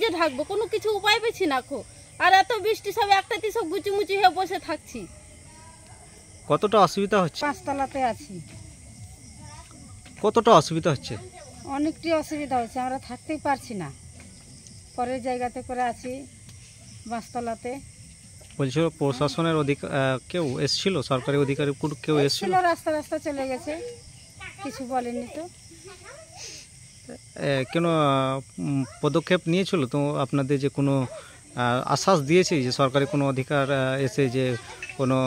যে থাকবো, কোনো কিছু উপায় পেছি না খো। আর এত বৃষ্টি, সব একটাতে সব গুচি হয়ে বসে থাকছি। কতটা অসুবিধা হচ্ছে? 5 তলাতে আছি। কতটা অসুবিধা হচ্ছে? অনেকটাই অসুবিধা হচ্ছে, আমরা থাকতেই পারছি না। পরের জায়গাতে করে আছি 5 তলাতে। বলছো প্রশাসনের কেউ এসেছিল, সরকারি অধিকারী কেউ এসেছিল? রাস্তা চলে গেছে, কিছু বলেনি তো। কেন পদক্ষেপ নিয়েছিল তো আপনাদের? যে কোনো আশ্বাস দিয়েছে যে সরকারি কোনো অধিকার এসে যে কোনো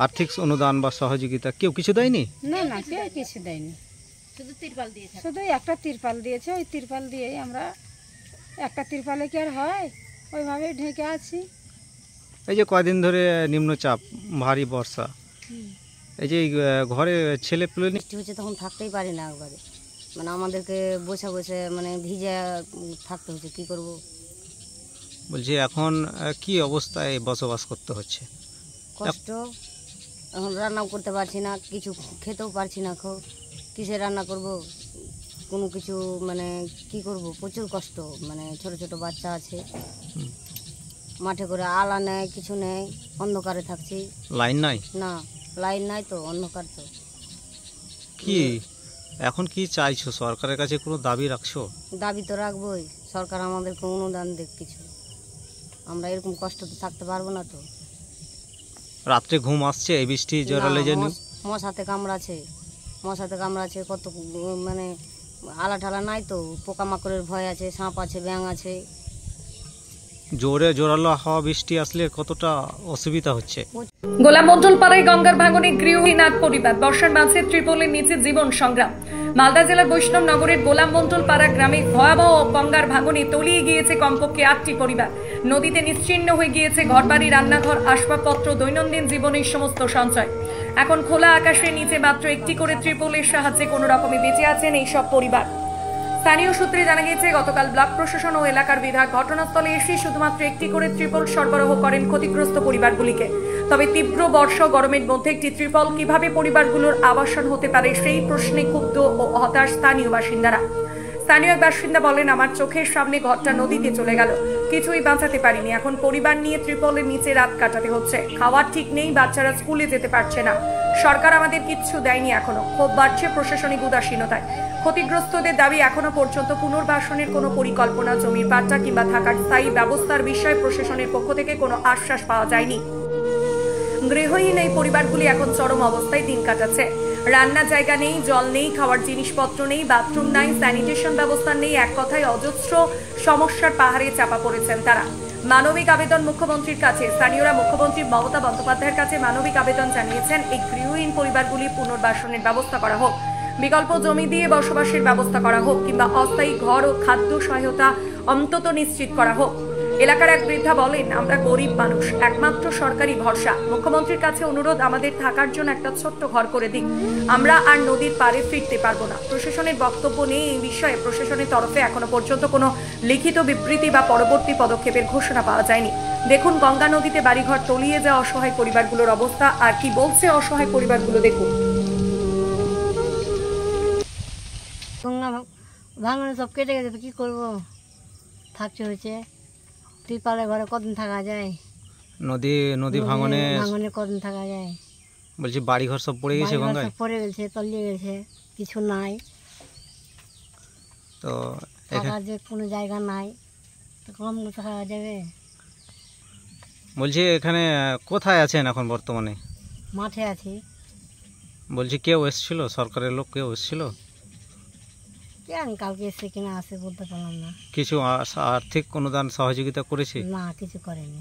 আর্থিক অনুদান বা সহযোগিতা কেউ কিছু দেয়নি? না, কেউ কিছু দেয়নি, শুধু তিরপাল দিয়েছে। শুধু একটা তিরপাল দিয়েছে, ওই তিরপাল দিয়েই আমরা, একটা তিরপালে কি আর হয়, ওইভাবে ঢেকে আছি। এই যে কয়দিন ধরে নিম্নচাপ, ভারী বর্ষা, এই যে ঘরে ছেলে পেলে বৃষ্টি হচ্ছে তখন থাকতেই পারি না একবারে, মানে আমাদেরকে বসে মানে ভিজে থাকতে হচ্ছে, কি করব। বলছি এখন কি অবস্থায় বসবাস করতে হচ্ছে? কষ্ট, এখন রান্নাও করতে পারছি না, কিছু খেতেও পারছি না। কিসে রান্না করব, কোনো কিছু মানে কি করব, প্রচুর কষ্ট। মানে ছোট ছোট বাচ্চা আছে, মাঠে করে আলা নেয়, কিছু নেই, অন্ধকারে থাকছি। লাইন নাই? না, লাইন নাই তো, অন্ধকার তো। কি এখন কি চাইছো? সরকারের কাছে কোনো দাবি রাখছো? দাবি তো রাখবোই, সরকার আমাদেরকে অনুদান দেখ কিছু। আমরা এরকম কষ্ট তো থাকতে পারবো না তো। রাত্রে ঘুম আসছে এই বৃষ্টি জড়ালে? যে মশাতে কামড়াছে, কত মানে আলা ঠালা নাই তো, পোকামাকড়ের ভয় আছে, সাপ আছে, ব্যাঙ আছে। জোরে জোরালো হাওয়া বৃষ্টি আসলে কতটা অসুবিধা হচ্ছে? গোলাম মন্ডল পাড়ায় গঙ্গার ভাঙনে গৃহহীন এক পরিবার, বর্ষার মাঝে ত্রিপলের নিচে জীবন সংগ্রাম। মালদা জেলার বৈষ্ণব নগরের গোলাম মন্ডল পাড়া গ্রামে ভয়াবহ গঙ্গার ভাঙনে তলিয়ে গিয়েছে কমপক্ষে 8টি পরিবার। নদীতে নিশ্চিহ্ন হয়ে গিয়েছে ঘরবাড়ি, রান্নাঘর, আসবাবপত্র, দৈনন্দিন জীবনের সমস্ত সঞ্চয়। এখন খোলা আকাশের নিচে মাত্র একটি করে ত্রিপলের সাহায্যে কোনো রকমে বেঁচে আছেন এই সব পরিবার। স্থানীয় সূত্রে জানা গিয়েছে, গতকাল ব্লক প্রশাসন ও এলাকার বিধায়ক ঘটনাস্থলে এসে শুধুমাত্র একটি করে ত্রিপল সরবরাহ করেন ক্ষতিগ্রস্ত পরিবারগুলিকে। তবে তীব্র বর্ষা গরমের মধ্যে একটি ত্রিপল কিভাবে পরিবারগুলোর আবাসন হতে পারে সেই প্রশ্নে ক্ষুব্ধ ও হতাশ স্থানীয় বাসিন্দারা। স্থানীয় এক বাসিন্দা বলেন, আমার চোখের সামনে ঘরটা নদীতে চলে গেল, কিছুই বাঁচাতে পারিনি। এখন পরিবার নিয়ে ত্রিপলের নিচে রাত কাটাতে হচ্ছে। খাওয়ার ঠিক নেই, বাচ্চারা স্কুলে যেতে পারছে না। সরকার আমাদের কিচ্ছু দেয়নি এখনো। ক্ষোভ বাড়ছে প্রশাসনিক উদাসীনতায়। ক্ষতিগ্রস্তদের দাবি, এখনো পর্যন্ত পুনর্বাসনের কোনো পরিকল্পনা, জমির পাট্টা কিংবা থাকার স্থায়ী ব্যবস্থার বিষয়ে প্রশাসনের পক্ষ থেকে কোনো আশ্বাস পাওয়া যায়নি। গৃহহীন এই পরিবারগুলি এখন চরম অবস্থায় দিন কাটাচ্ছে। রান্নার জায়গা নেই, জল নেই, খাওয়ার জিনিসপত্র নেই, বাথরুম নাই, স্যানিটেশন ব্যবস্থা নেই। এক কথায় অজস্র সমস্যার পাহাড়ে চাপা পড়েছেন তারা। মানবিক আবেদন মুখ্যমন্ত্রীর কাছে। স্থানীয়রা মুখ্যমন্ত্রী মমতা বন্দ্যোপাধ্যায়ের কাছে মানবিক আবেদন জানিয়েছেন, এই গৃহহীন পরিবারগুলি পুনর্বাসনের ব্যবস্থা করা হোক, বিকল্প জমি দিয়ে বসবাসের ব্যবস্থা করা হোক, কিংবা অস্থায়ী ঘর ও খাদ্য সহায়তা অন্তত নিশ্চিত করা হোক। এলাকার এক বৃদ্ধা বলেন, আমরা গরিব মানুষ, একমাত্র সরকারি ভরসা। মুখ্যমন্ত্রীর কাছে অনুরোধ, আমাদের থাকার জন্য একটা ছোট্ট ঘর করে দিন, আমরা আর নদীর পাড়ে ফিরতে পারবো না। প্রশাসনের বক্তব্য নেই এই বিষয়ে। প্রশাসনের তরফে এখনো পর্যন্ত কোনো লিখিত বিবৃতি বা পরবর্তী পদক্ষেপের ঘোষণা পাওয়া যায়নি। দেখুন গঙ্গা নদীতে বাড়িঘর তলিয়ে যাওয়া অসহায় পরিবারগুলোর অবস্থা। আর কি বলছে অসহায় পরিবারগুলো, দেখুন। গঙ্গা ভাঙনে সব কেটে গেছে, কি করবো, থাকতে হয়েছে। ত্রিপালের ঘরে কদিন থাকা যায়? নদী ভাঙনে কদিন থাকা যায়? বলছি বাড়িঘর সব পড়ে গেছে, গঙ্গায় পড়ে গেছে, তলিয়ে গেছে, কিছু নাই তো, থাকার যে কোনো জায়গা নাই, তো কম থাকা যাবে। বলছি এখানে কোথায় আছেন এখন বর্তমানে? মাঠে আছি। বলছি কেউ এসেছিল, সরকারের লোক কেউ এসেছিল? কালকে এসে কিনা আসে বলতে পারলাম না। কিছু আর্থিক অনুদান সহযোগিতা করেছে? না, কিছু করেনি।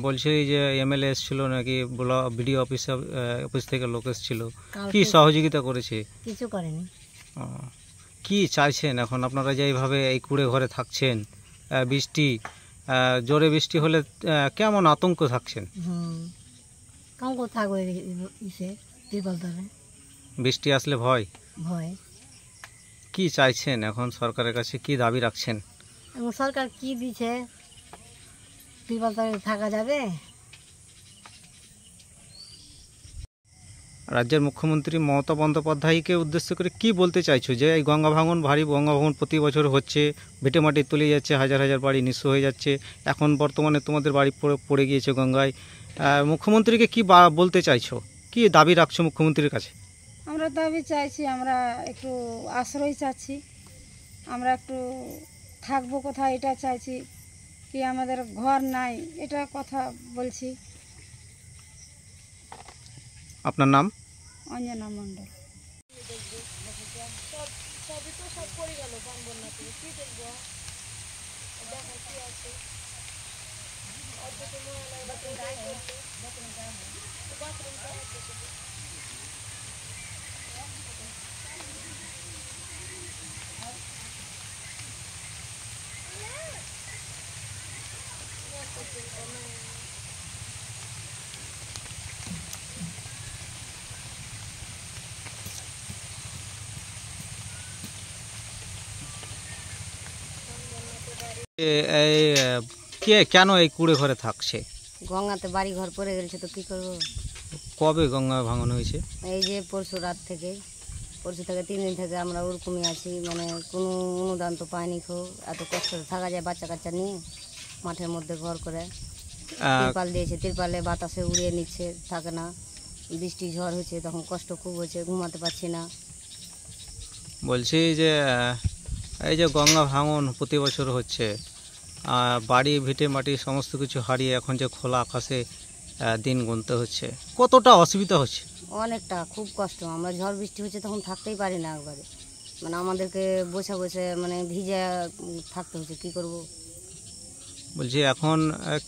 বলছি যে এমএলএ এসেছিল নাকি, বিডিও অফিস থেকে লোক এসেছিল, কি সহযোগিতা করেছে? কিছু করেনি। কি চাইছেন এখন আপনারা যে এইভাবে এই কুড়ে ঘরে থাকছেন? জোরে বৃষ্টি হলে কেমন আতঙ্ক থাকছেন? কেমন থাকবে, বৃষ্টি আসলে ভয়। কি চাইছেন এখন সরকারের কাছে, কি দাবি রাখছেন? এখন সরকার কি দিচ্ছে, থাকা যাবে? রাজ্যের মুখ্যমন্ত্রী মমতা বন্দ্যোপাধ্যায়কে উদ্দেশ্য করে কি বলতে চাইছো যে এই গঙ্গা ভাঙন, ভারী গঙ্গা ভাঙন প্রতি বছর হচ্ছে, ভিটে মাটি তলিয়ে যাচ্ছে, হাজার হাজার বাড়ি নিঃস্ব হয়ে যাচ্ছে, এখন বর্তমানে তোমাদের বাড়ি পড়ে গিয়েছে গঙ্গায়, মুখ্যমন্ত্রীকে কি বলতে চাইছো, কি দাবি রাখছো মুখ্যমন্ত্রীর কাছে? আমরা দাবি চাইছি, আমরা একটু আশ্রয় চাচ্ছি, আমরা একটু থাকবো কোথায় এটা চাইছি, কি আমাদের ঘর নাই এটা কথা বলছি। আপনার নাম? অঞ্জনা মণ্ডল। কেন এই কুড়ে ঘরে থাকছে? গঙ্গাতে বাড়ি ঘর পড়ে গেছে তো কি করব। কবে গঙ্গা ভাঙন হয়েছে? এই যে পরশু রাত থেকে, পরশু থেকে 3 দিন থেকে আমরা ওরকমই আছি, মানে কোনো অনুদান তো পাইনি। খুব এত কষ্ট থাকা যায় বাচ্চা কাচ্চা নিয়ে, মাঠের মধ্যে ঘর করে। তিরপাল দিয়েছে, তিরপালে বাতাসে উড়িয়ে নিচ্ছে, থাকে না। বৃষ্টি ঝড় হচ্ছে তখন কষ্ট খুব হচ্ছে, ঘুমাতে পারছি না। বলছি যে এই যে গঙ্গা ভাঙন প্রতি বছর হচ্ছে, বাড়ি ভিটে মাটি সমস্ত কিছু হারিয়ে এখন যে খোলা আকাশে দিন গুনতে হচ্ছে, কতটা অসুবিধা হচ্ছে? অনেকটা, খুব কষ্ট। আমরা ঝড় বৃষ্টি হচ্ছে তখন থাকতেই পারি না একবারে, মানে আমাদেরকে বসে বসে মানে ভিজে থাকতে হচ্ছে, কি করব। বলছি এখন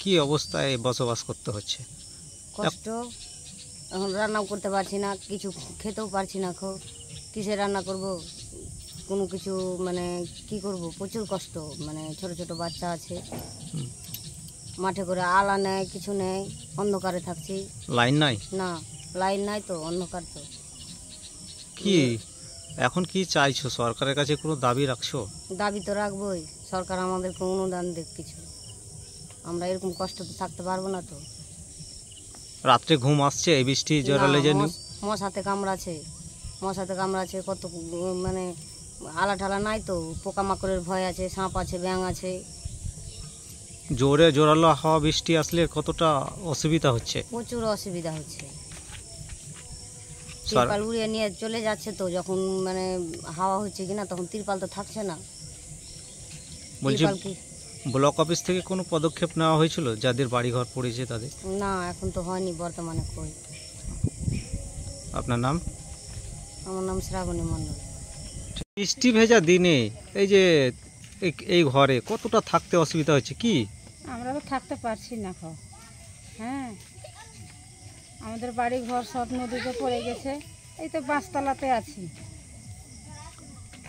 কি অবস্থায় বসবাস করতে হচ্ছে? কষ্ট, এখন রান্নাও করতে পারছি না, কিছু খেতেও পারছি না। কিসে রান্না করব, কোনো কিছু মানে কি করব, প্রচুর কষ্ট। মানে ছোট ছোট বাচ্চা আছে, মাঠে করে আলা নেই, কিছু নেই, অন্ধকারে থাকছি। লাইন নাই? না, লাইন নাই তো, অন্ধকার তো। কি এখন কি চাইছো, সরকারের কাছে কোনো দাবি রাখছো? দাবি তো রাখবোই, সরকার আমাদেরকে অনুদান দেখ কিছু। আমরা এরকম কষ্ট তো থাকতে পারবো না তো। রাত্রে ঘুম আসছে এই বৃষ্টি জোরালে? যে মশাতে কামড়াচ্ছে, মশাতে কামড়াচ্ছে, কত মানে আলা ঠালা নাই তো, পোকামাকড়ের ভয় আছে, সাপ আছে, ব্যাঙ আছে। জোরালো হাওয়া বৃষ্টি আসলে কতটা অসুবিধা হচ্ছে? প্রচুর অসুবিধা হচ্ছে। তিরপাল উড়িয়ে নিয়ে চলে যাচ্ছে তো, যখন মানে হাওয়া হচ্ছে কিনা তখন তিরপাল তো থাকছে না। বলছি ব্লক অফিস থেকে কোনো পদক্ষেপ নেওয়া হয়েছিল যাদের বাড়ি ঘর পড়েছে তাদের? না, এখন তো হয়নি বর্তমানে কই। আপনার নাম? আমার নাম শ্রাবণী মণ্ডল। বৃষ্টি ভেজা দিনে এই যে এই ঘরে কতটা থাকতে অসুবিধা হচ্ছে? কি আমরা তো থাকতে পারছি না। হ্যাঁ, আমাদের বাড়ি ঘর সব নদীতে পড়ে গেছে, এই তো বাঁশতলাতে আছি।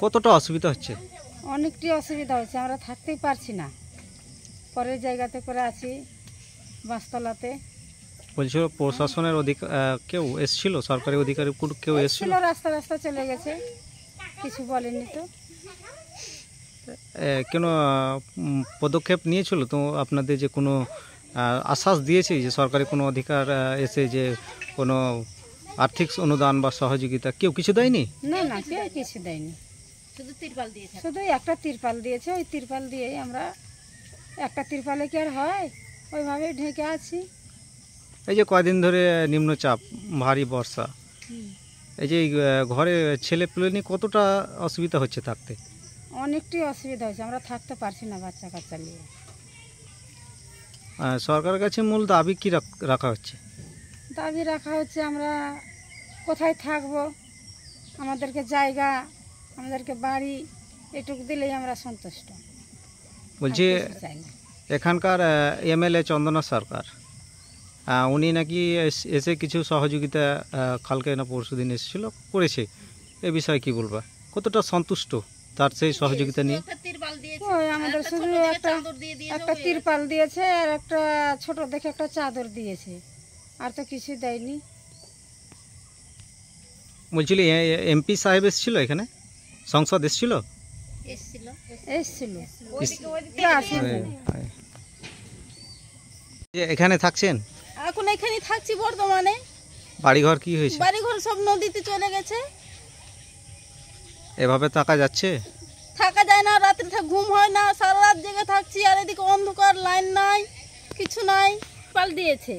কতটা অসুবিধা হচ্ছে? অনেকটি অসুবিধা হচ্ছে, আমরা থাকতেই পারছি না। পরের জায়গাতে করে আছি, বাঁশতলাতে। বলছিল প্রশাসনের কেউ এসেছিল, সরকারি অধিকারী কেউ এসেছিল? রাস্তা রাস্তা চলে গেছে, কিছু বলেনি তো। কেন পদক্ষেপ নিয়েছিল তো আপনাদের, যে কোনো আশ্বাস দিয়েছে যে সরকারি কোনো অধিকার এসে যে কোনো আর্থিক অনুদান বা সহযোগিতা কেউ কিছু দেয়নি? না না, কেউ কিছু দেয়নি, শুধু একটা তিরপাল দিয়েছে। ওই তিরপাল দিয়েই আমরা, একটা তিরপালে কি আর হয়, ওইভাবে ঢেকে আছি। এই যে কয়দিন ধরে নিম্নচাপ, ভারী বর্ষা, এই যে ঘরে ছেলে পেলে নিয়ে কতটা অসুবিধা হচ্ছে থাকতে? অনেকটাই অসুবিধা হচ্ছে, আমরা থাকতে পারছি না বাচ্চা কাচ্চা নিয়ে। সরকারের কাছে মূল দাবি কি রাখা হচ্ছে? দাবি রাখা হচ্ছে আমরা কোথায় থাকবো, আমাদেরকে জায়গা, আমাদেরকে বাড়ি, এটুকু দিলেই আমরা সন্তুষ্ট। বলছি এখানকার এমএলএ চন্দনা সরকার, উনি নাকি এসে কিছু সহযোগিতা কালকে না পরশু দিন এসেছিল, করেছে। এ বিষয়ে কি বলবা, কতটা সন্তুষ্ট তার সেই সহযোগিতা নিয়ে? ওই আমাদের শুধু একটা তিরপাল দিয়েছে আর একটা ছোট দেখে একটা চাদর দিয়েছে, আর তো কিছু দেয়নি। বলছিলি এমপি সাহেব এসেছিল এখানে, সংসদ এসেছিল? এখানে থাকছেন? এখন এখানে থাকছি বর্তমানে। বাড়িঘর কি হয়েছে? বাড়িঘর সব নদীতে চলে গেছে। এভাবে থাকা যাচ্ছে? থাকা যায় না, রাত্রে ঘুম হয় না, সারা রাত জেগে থাকছি। আর এদিকে অন্ধকার, লাইন নাই, কিছু নাই। তিরপাল দিয়েছে,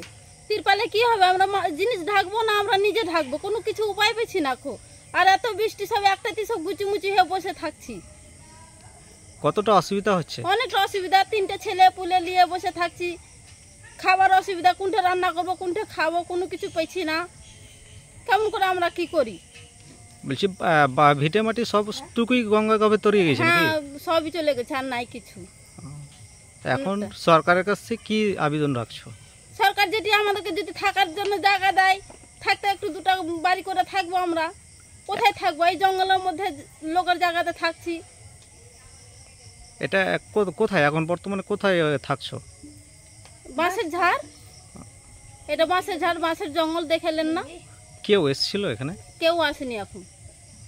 তিরপালে কি হবে? আমরা জিনিস ঢাকবো না, আমরা নিজে ঢাকবো, কোনো কিছু উপায় পেছি না খো। আর এত বৃষ্টি, সব একটাতে সব গুচিমুচি হয়ে বসে থাকছি। কতটা অসুবিধা হচ্ছে? অনেকটা অসুবিধা, 3টে ছেলে পুলে নিয়ে বসে থাকছি। খাবার অসুবিধা, কোনটা রান্না করবো, কোনটা খাবো, কোনো কিছু পেছি না। কেমন করে আমরা কি করি? বলছি ভিটে মাটি সবটুকুই গঙ্গা গভীর তলিয়ে গেছে নাকি? হ্যাঁ, সবই চলে গেছে, আর নাই কিছু। এখন সরকারের কাছে কি আবেদন রাখছো? সরকার যেটি আমাদেরকে যদি থাকার জন্য জায়গা দেয়, থাকতে একটু দুটো বাড়ি করে থাকবো। আমরা কোথায় থাকবো? এই জঙ্গলের মধ্যে লোকের জায়গাতে থাকছি। এটা কোথায় এখন বর্তমানে কোথায় থাকছো? বাঁশের ঝাড়, এটা বাঁশের ঝাড়, বাঁশের জঙ্গল, দেখেলেন না? কেউ এসেছিল এখানে? কেউ আসেনি এখন।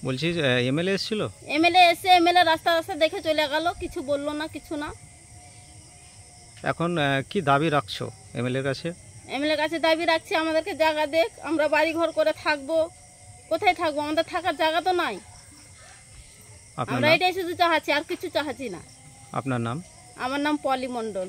বলছি এমএলএ এসেছিল? এমএলএ এসে, এমএলএ রাস্তা রাস্তা দেখে চলে গেল, কিছু বললো না, কিছু না। এখন কি দাবি রাখছো এমএলএর কাছে? এমএলএ কাছে দাবি রাখছি, আমাদেরকে জায়গা দেখ, আমরা বাড়ি ঘর করে থাকবো। কোথায় থাকবো? আমাদের থাকার জায়গা তো নাই। আপনার আমরা নাম? এটাই শুধু চাহাচ্ছি, আর কিছু চাহাচ্ছি না। আপনার নাম? আমার নাম পলি মণ্ডল।